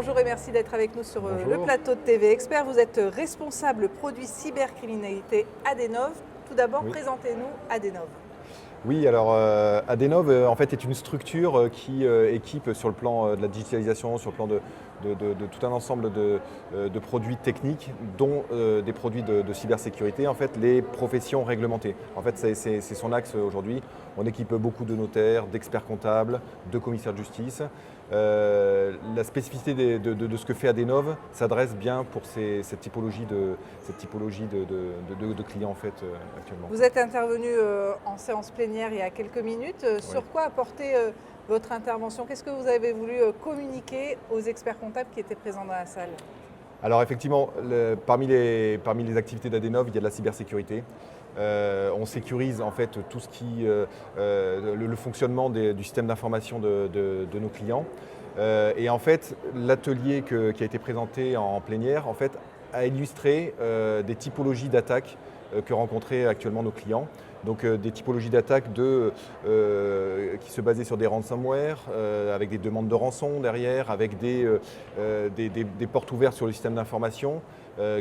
bonjour et merci d'être avec nous sur le plateau de TV Expert. Vous êtes responsable produit cybercriminalité Adenov. Tout d'abord, présentez-nous Adenov. Oui, alors Adenov en fait est une structure qui équipe sur le plan de la digitalisation, sur le plan de tout un ensemble de produits techniques, dont des produits de cybersécurité, en fait les professions réglementées. En fait c'est son axe aujourd'hui. On équipe beaucoup de notaires, d'experts comptables, de commissaires de justice. La spécificité de ce que fait Adenov s'adresse bien pour cette typologie de clients en fait, actuellement. Vous êtes intervenu en séance plénière il y a quelques minutes. Sur quoi apporter votre intervention? Qu'est-ce que vous avez voulu communiquer aux experts comptables qui étaient présents dans la salle? Alors effectivement, parmi les activités d'Adenov, il y a de la cybersécurité. On sécurise en fait tout ce qui le fonctionnement du système d'information de nos clients. Et en fait, l'atelier qui a été présenté en plénière en fait, a illustré des typologies d'attaques que rencontraient actuellement nos clients. Donc des typologies d'attaques qui se basaient sur des ransomware, avec des demandes de rançon derrière, avec des portes ouvertes sur le système d'information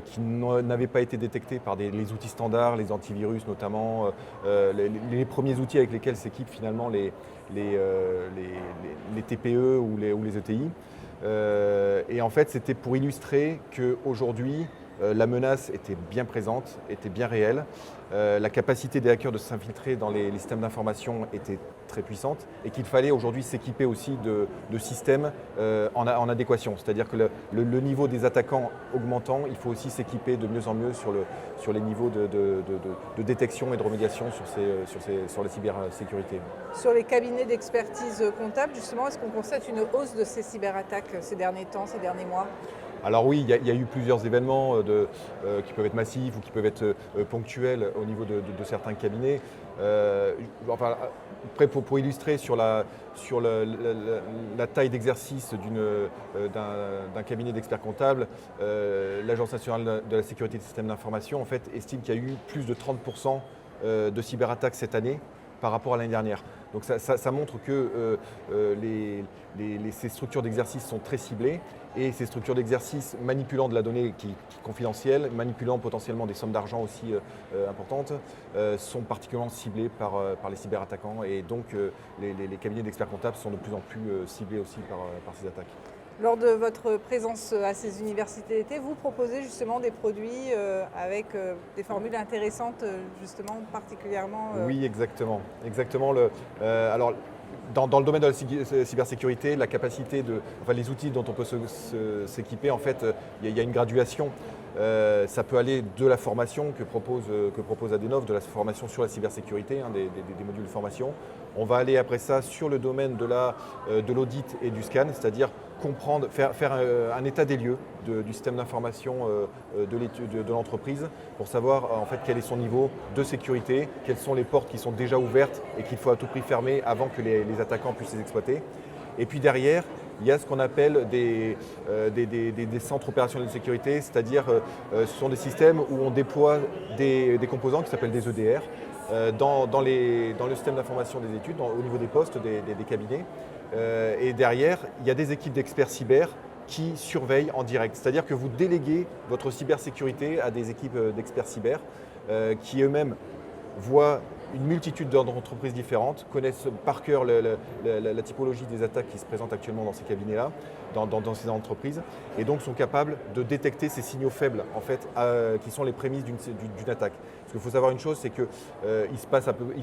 qui n'avaient pas été détectées par les outils standards, les antivirus notamment, les premiers outils avec lesquels s'équipent finalement les TPE ou les ETI. Et en fait, c'était pour illustrer qu'aujourd'hui, la menace était bien présente, était bien réelle. La capacité des hackers de s'infiltrer dans les systèmes d'information était très puissante et qu'il fallait aujourd'hui s'équiper aussi de systèmes en adéquation. C'est-à-dire que le niveau des attaquants augmentant, il faut aussi s'équiper de mieux en mieux sur les niveaux de détection et de remédiation sur la cybersécurité. Sur les cabinets d'expertise comptable, justement, est-ce qu'on constate une hausse de ces cyberattaques ces derniers temps, ces derniers mois? Alors oui, il y a eu plusieurs événements qui peuvent être massifs ou qui peuvent être ponctuels au niveau de certains cabinets. Après, pour illustrer sur la taille d'exercice d'un cabinet d'experts comptables, l'Agence nationale de la sécurité des systèmes d'information en fait, estime qu'il y a eu plus de 30% de cyberattaques cette année par rapport à l'année dernière. Donc ça montre que ces structures d'exercice sont très ciblées et ces structures d'exercice manipulant de la donnée qui est confidentielle, manipulant potentiellement des sommes d'argent aussi importantes, sont particulièrement ciblées par les cyberattaquants et donc les cabinets d'experts comptables sont de plus en plus ciblés aussi par ces attaques. Lors de votre présence à ces universités d'été, vous proposez justement des produits avec des formules intéressantes, justement particulièrement. Oui, exactement. Alors, dans le domaine de la cybersécurité, la capacité les outils dont on peut s'équiper, en fait, il y a une graduation. Ça peut aller de la formation que propose Adenov, de la formation sur la cybersécurité, des modules de formation. On va aller après ça sur le domaine de l'audit et du scan, c'est-à-dire comprendre, faire un état des lieux du système d'information de l'entreprise pour savoir en fait quel est son niveau de sécurité, quelles sont les portes qui sont déjà ouvertes et qu'il faut à tout prix fermer avant que les attaquants puissent les exploiter. Et puis derrière, il y a ce qu'on appelle des centres opérationnels de sécurité, c'est-à-dire ce sont des systèmes où on déploie des composants qui s'appellent des EDR dans le système d'information des études, au niveau des postes des cabinets. Et derrière, il y a des équipes d'experts cyber qui surveillent en direct. C'est-à-dire que vous déléguez votre cybersécurité à des équipes d'experts cyber qui eux-mêmes voient une multitude d'entreprises différentes, connaissent par cœur la typologie des attaques qui se présentent actuellement dans ces cabinets-là, dans ces entreprises, et donc sont capables de détecter ces signaux faibles, en fait, qui sont les prémices d'une attaque. Parce qu'il faut savoir une chose, c'est qu'il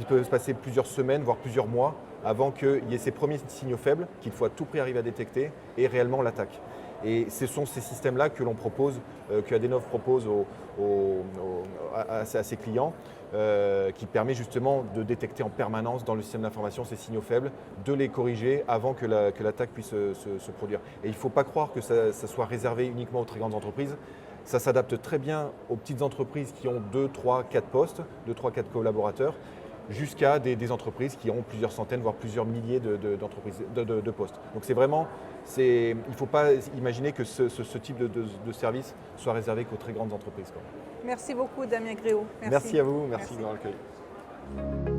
peut se passer plusieurs semaines, voire plusieurs mois, avant qu'il y ait ces premiers signaux faibles qu'il faut à tout prix arriver à détecter et réellement l'attaque. Et ce sont ces systèmes-là que l'on propose, que Adenov propose à ses clients, qui permet justement de détecter en permanence dans le système d'information ces signaux faibles, de les corriger avant que l'attaque puisse se produire. Et il ne faut pas croire que ça soit réservé uniquement aux très grandes entreprises. Ça s'adapte très bien aux petites entreprises qui ont 2, 3, 4 postes, 2, 3, 4 collaborateurs, jusqu'à des entreprises qui ont plusieurs centaines, voire plusieurs milliers de postes. Donc c'est vraiment, il ne faut pas imaginer que ce type de service soit réservé qu'aux très grandes entreprises. Merci beaucoup Damien Gréau. Merci à vous, merci de l'accueil.